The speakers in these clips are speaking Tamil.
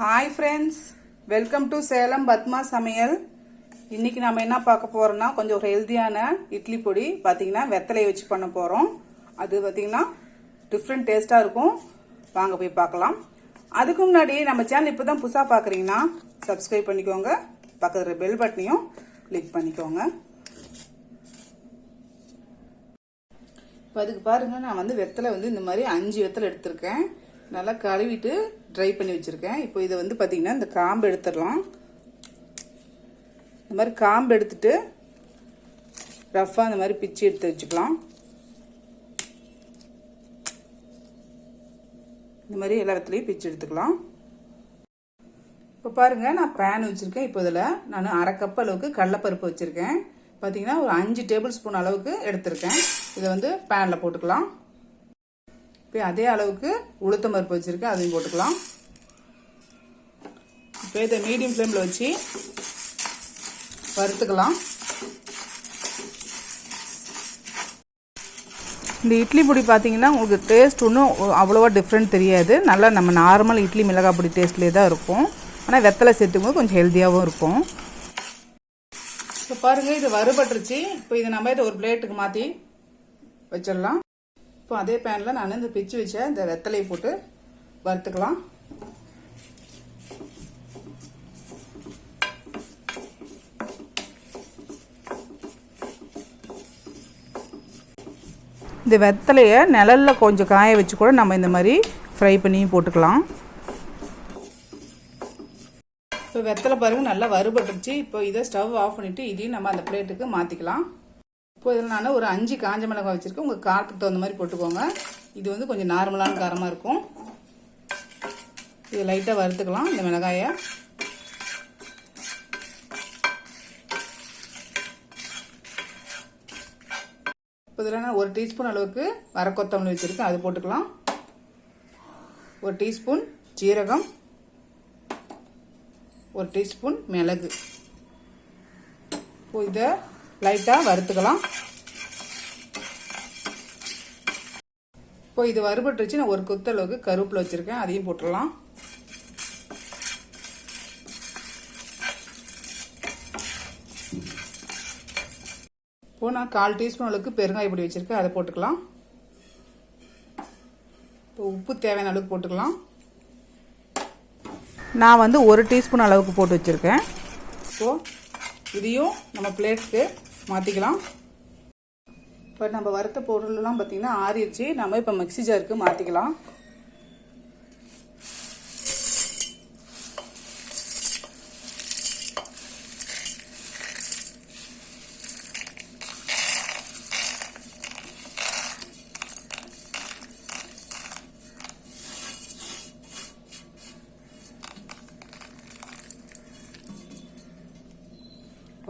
Hi friends, welcome to Salem Padma சமையல். இன்னைக்கு நம்ம என்ன பார்க்க போறோம்னா கொஞ்சம் ஒரு ஹெல்த்தியான இட்லி பொடி பார்த்தீங்கன்னா வெத்தலையை வச்சு பண்ண போகிறோம். அது பார்த்தீங்கன்னா டிஃப்ரெண்ட் டேஸ்ட்டாக இருக்கும். வாங்க போய் பார்க்கலாம். அதுக்கு முன்னாடி நம்ம சேனல் இப்போ தான் புதுசாக பார்க்குறீங்கன்னா சப்ஸ்கிரைப் பண்ணிக்கோங்க, பக்கத்தில் பெல் பட்டனையும் கிளிக் பண்ணிக்கோங்க. இப்போ அதுக்கு பாருங்கள், நான் வந்து வெத்தலை வந்து இந்த மாதிரி 5 வெத்தலை எடுத்திருக்கேன். நல்லா கழுவிட்டு ட்ரை பண்ணி வச்சுருக்கேன். இப்போ இதை வந்து பார்த்திங்கன்னா இந்த காம்பு எடுத்துடலாம். இந்த மாதிரி காம்பு எடுத்துட்டு ரஃப்பாக இந்த மாதிரி பிச்சு எடுத்து வச்சுக்கலாம். இந்த மாதிரி எல்லா இடத்துலையும் பிச்சு எடுத்துக்கலாம். இப்போ பாருங்கள், நான் பேன் வச்சுருக்கேன். இப்போ இதில் நான் 1/2 கப் அளவுக்கு கடலைப்பருப்பு வச்சுருக்கேன். பார்த்திங்கன்னா ஒரு 5 டேபிள் ஸ்பூன் அளவுக்கு எடுத்திருக்கேன். இதை வந்து பேனில் போட்டுக்கலாம். இப்போ அதே அளவுக்கு உளுத்தம் பருப்பு வச்சுருக்கேன், அதையும் போட்டுக்கலாம். இப்போ இதை மீடியம் ஃப்ளேமில் வச்சு வறுத்துக்கலாம். இந்த இட்லி பொடி பார்த்தீங்கன்னா உங்களுக்கு டேஸ்ட் ஒன்றும் அவ்வளோவா டிஃப்ரெண்ட் தெரியாது. நல்லா நம்ம நார்மல் இட்லி மிளகாய் பொடி டேஸ்ட்லேயே தான் இருக்கும். ஆனால் வெத்தலை சேர்த்துக்கும்போது கொஞ்சம் ஹெல்த்தியாகவும் இருக்கும். இப்போ பாருங்கள், இது வறுபட்டுருச்சு. இப்போ இதை நம்ம இதை ஒரு பிளேட்டுக்கு மாற்றி வச்சிடலாம். இப்போ அதே பேனில் நான் இந்த பிச்சு வச்ச இந்த வெத்தலையை போட்டு வறுத்துக்கலாம். இந்த வெத்தலையை நிழலில் கொஞ்சம் காய வச்சு கூட நம்ம இந்த மாதிரி ஃப்ரை பண்ணி போட்டுக்கலாம். இப்போ வெத்தலை பாருங்கள் நல்லா வறுபட்டுருச்சு. இப்போ இதை ஸ்டவ் ஆஃப் பண்ணிவிட்டு இதையும் நம்ம அந்த பிளேட்டுக்கு மாற்றிக்கலாம். இப்போ இதில் நான் ஒரு 5 காஞ்ச மிளகாய் வச்சுருக்கேன். உங்கள் காரத்துக்கு தகுந்த மாதிரி போட்டுக்கோங்க. இது வந்து கொஞ்சம் நார்மலான காரமாக இருக்கும். இது லைட்டாக வறுத்துக்கலாம் இந்த மிளகாயை. இப்போ இதில் நான் 1 டீஸ்பூன் அளவுக்கு வர கொத்தமல்லி வச்சுருக்கேன், அது போட்டுக்கலாம். 1 டீஸ்பூன் ஜீரகம், 1 டீஸ்பூன் மிளகு. இப்போ இதை லைட்டாக வறுத்துக்கலாம். இப்போ இது வறுபட்டுருச்சு. நான் 1 கொத்து அளவுக்கு கருவேப்பிலை வச்சுருக்கேன், அதையும் போட்டுடலாம். இப்போ நான் 1/4 டீஸ்பூன் அளவுக்கு பெருங்காய பொடி வச்சுருக்கேன், அதை போட்டுக்கலாம். இப்போ உப்பு தேவையான அளவுக்கு போட்டுக்கலாம். நான் வந்து 1 டீஸ்பூன் அளவுக்கு போட்டு வச்சுருக்கேன். இப்போது இதையும் நம்ம பிளேட்டுக்கு மாற்றிக்கலாம். இப்போ நம்ம வறுத்த பொருள்லாம் பார்த்திங்கன்னா ஆறிடுச்சு. நம்ம இப்போ மிக்ஸி ஜாருக்கு மாற்றிக்கலாம்.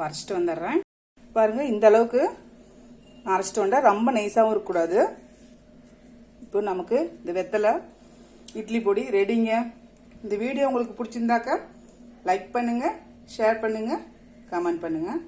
அரைச்சிட்டு வந்துடுறேன். பாருங்கள், இந்த அளவுக்கு அரைச்சிட்டு வந்தால் ரொம்ப நைஸாகவும் இருக்கக்கூடாது. இப்போ நமக்கு இந்த வெத்தலை இட்லி பொடி ரெடிங்க. இந்த வீடியோ உங்களுக்கு பிடிச்சிருந்தாக்க லைக் பண்ணுங்கள், ஷேர் பண்ணுங்கள், கமெண்ட் பண்ணுங்கள்.